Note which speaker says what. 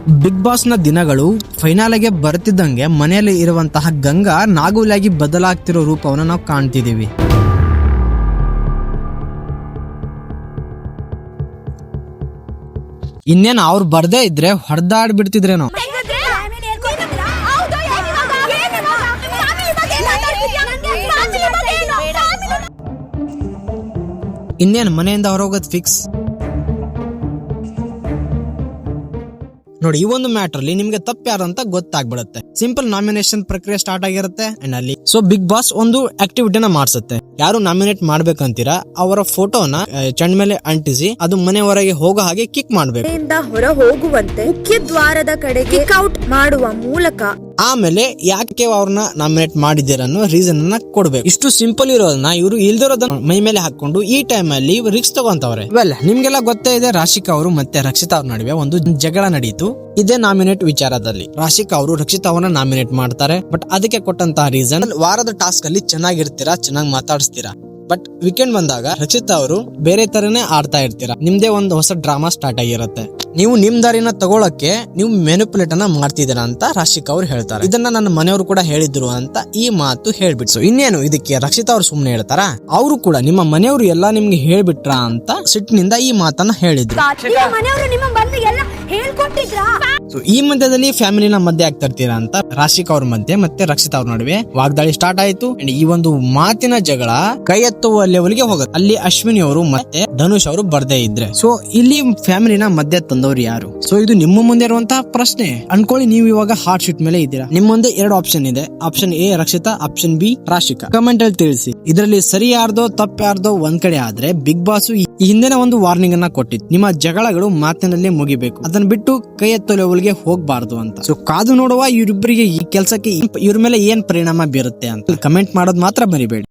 Speaker 1: Big boss ನ ದಿನಗಳು ಫೈನಲ್ಗೆ ಬರ್ತಿದ್ದಂಗೆ ಮನೆಯಲ್ಲಿ ಇರುವಂತಹ ಗಂಗಾ ನಾಗುಲಾಗಿ ಬದಲಾಗ್ತಿರೋ ರೂಪವನ್ನು ನಾವು ಕಾಣ್ತಿದೀವಿ. ಇನ್ನೇನು ಅವ್ರು ಬರ್ದೇ ಇದ್ರೆ ಹೊಡೆದಾಡ್ಬಿಡ್ತಿದ್ರೇನೋ. ಇನ್ನೇನು ಮನೆಯಿಂದ ಹೊರಗೋದ್ ಫಿಕ್ಸ್. ನೋಡಿ, ಈ ಒಂದು ಮ್ಯಾಟರ್ ಅಲ್ಲಿ ನಿಮ್ಗೆ ತಪ್ಪು ಯಾರು ಅಂತ ಗೊತ್ತಾಗ್ಬಿಡುತ್ತೆ. ಸಿಂಪಲ್ ನಾಮಿನೇಷನ್ ಪ್ರಕ್ರಿಯೆ ಸ್ಟಾರ್ಟ್ ಆಗಿರುತ್ತೆ ಅಂಡ್ ಅಲ್ಲಿ ಸೊ ಬಿಗ್ ಬಾಸ್ ಒಂದು ಆಕ್ಟಿವಿಟಿನ ಮಾಡಿಸುತ್ತೆ. ಯಾರು ನಾಮಿನೇಟ್ ಮಾಡ್ಬೇಕಂತೀರಾ ಅವರ ಫೋಟೋನ ಚೆಂಡ್ ಮೇಲೆ ಅಂಟಿಸಿ ಅದು ಮನೆ ಹೊರಗೆ ಹೋಗೋ ಹಾಗೆ ಕಿಕ್ ಮಾಡ್ಬೇಕು.
Speaker 2: ಹೊರ ಹೋಗುವಂತೆ ಮುಖ್ಯ ದ್ವಾರದ ಕಡೆಗೆ ಕಿಕ್ ಔಟ್ ಮಾಡುವ ಮೂಲಕ
Speaker 1: ಆಮೇಲೆ ಯಾಕೆ ಅವ್ರನ್ನ ನಾಮಿನೇಟ್ ಮಾಡಿದ್ದೀರ ಅನ್ನೋ ರೀಸನ್ ಅನ್ನ ಕೊಡ್ಬೇಕು. ಇಷ್ಟು ಸಿಂಪಲ್ ಇರೋದನ್ನ ಇವರು ಇಲ್ದಿರೋದನ್ನ ಮೈ ಮೇಲೆ ಹಾಕೊಂಡು ಈ ಟೈಮ್ ಅಲ್ಲಿ ರಿಸ್ಕ್ ತಗೊಂತವ್ರೆ. ವೆಲ್, ನಿಮ್ಗೆಲ್ಲ ಗೊತ್ತೇ ಇದೆ, ರಾಶಿಕಾ ಅವರು ಮತ್ತೆ ರಕ್ಷಿತಾ ಅವ್ರ ನಡುವೆ ಒಂದು ಜಗಳ ನಡೀತು ಇದೇ ನಾಮಿನೇಟ್ ವಿಚಾರದಲ್ಲಿ. ರಾಶಿಕಾ ಅವರು ರಕ್ಷಿತಾ ಅವನ್ನ ನಾಮಿನೇಟ್ ಮಾಡ್ತಾರೆ. ಬಟ್ ಅದಕ್ಕೆ ಕೊಟ್ಟಂತಹ ರೀಸನ್, ವಾರದ ಟಾಸ್ಕ್ ಅಲ್ಲಿ ಚೆನ್ನಾಗಿರ್ತೀರಾ, ಚೆನ್ನಾಗಿ ಮಾತಾಡಿಸ್ತೀರಾ, ಬಟ್ ವೀಕೆಂಡ್ ಬಂದಾಗ ರಕ್ಷಿತಾ ಅವರು ಬೇರೆ ತರನೇ ಆಡ್ತಾ ಇರ್ತೀರಾ. ನಿಮ್ದೇ ಒಂದು ಹೊಸ ಡ್ರಾಮಾ ಸ್ಟಾರ್ಟ್ ಆಗಿರುತ್ತೆ. ನೀವು ನಿಮ್ ದಾರಿನ ತಗೊಳಕ್ಕೆ ನೀವು ಮೆನಿಪುಲೇಟ್ ಅನ್ನ ಮಾಡ್ತಿದ್ದೀರಾ ಅಂತ ರಾಶಿಕಾ ಅವ್ರು ಹೇಳ್ತಾರೆ. ಇದನ್ನ ನನ್ನ ಮನೆಯವರು ಕೂಡ ಹೇಳಿದ್ರು ಅಂತ ಈ ಮಾತು ಹೇಳ್ಬಿಟ್ಟು ಇನ್ನೇನು ಇದಕ್ಕೆ ರಕ್ಷಿತಾ ಅವ್ರು ಸುಮ್ನೆ ಹೇಳ್ತಾರ? ಅವರು ಕೂಡ ನಿಮ್ಮ ಮನೆಯವರು ಎಲ್ಲಾ ನಿಮ್ಗೆ ಹೇಳ್ಬಿಟ್ರ ಅಂತ ಸಿಟ್ಟಿನಿಂದ ಈ ಮಾತನ್ನ ಹೇಳಿದ್ರು. ಸೊ ಈ ಮಧ್ಯದಲ್ಲಿ ಫ್ಯಾಮಿಲಿನ ಮಧ್ಯೆ ಆಗ್ತಾ ಇರ್ತೀರಾ ಅಂತ ರಾಶಿಕಾ ಅವ್ರ ಮಧ್ಯೆ ಮತ್ತೆ ರಕ್ಷಿತಾ ಅವ್ರ ನಡುವೆ ವಾಗ್ದಾಳಿ ಸ್ಟಾರ್ಟ್ ಆಯ್ತು. ಈ ಒಂದು ಮಾತಿನ ಜಗಳ ಕೈ ಎತ್ತುವ ಲೆವೆಲ್ಗೆ ಹೋಗುತ್ತೆ. ಅಲ್ಲಿ ಅಶ್ವಿನಿ ಅವರು ಮತ್ತೆ ಧನುಷ್ ಅವರು ಬರ್ದೇ ಇದ್ರೆ ಸೊ ಇಲ್ಲಿ ಫ್ಯಾಮಿಲಿನ ಮಧ್ಯೆ ತಂದವ್ರು ಯಾರು? ಸೊ ಇದು ನಿಮ್ಮ ಮುಂದೆ ಇರುವಂತಹ ಪ್ರಶ್ನೆ. ಅನ್ಕೊಳ್ಳಿ, ನೀವು ಇವಾಗ ಹಾರ್ಟ್ ಶೀಟ್ ಮೇಲೆ ಇದ್ದೀರಾ. ನಿಮ್ಮ ಮುಂದೆ 2 ಆಪ್ಷನ್ ಇದೆ. Option A Rakshita, option B Rashika. Comment ಅಲ್ಲಿ ತಿಳಿಸಿ. ಇದರಲ್ಲಿ ಸರಿ ಯಾರ್ದೋ ತಪ್ಪು ಯಾರ್ದೋ ಒಂದ್ ಕಡೆ ಆದ್ರೆ ಬಿಗ್ ಬಾಸ್ ಈ ಹಿಂದಿನ ಒಂದು ವಾರ್ನಿಂಗ್ ಅನ್ನ ಕೊಟ್ಟಿತ್ತು, ನಿಮ್ಮ ಜಗಳಗಳು ಮಾತಿನಲ್ಲೇ ಮುಗಿಬೇಕು, ಅದನ್ನ ಬಿಟ್ಟು ಕೈ ಎತ್ತೋ ಲೆವೆಲ್ಗೆ ಹೋಗ್ಬಾರ್ದು ಅಂತ. ಸೊ ಕಾದು ನೋಡುವ ಇವರಿಬ್ಬರಿಗೆ ಈ ಕೆಲಸಕ್ಕೆ ಇವ್ರ ಮೇಲೆ ಏನ್ ಪರಿಣಾಮ ಬೀರುತ್ತೆ ಅಂತ ಕಮೆಂಟ್ ಮಾಡೋದು ಮಾತ್ರ ಮರಿಬೇಡಿ.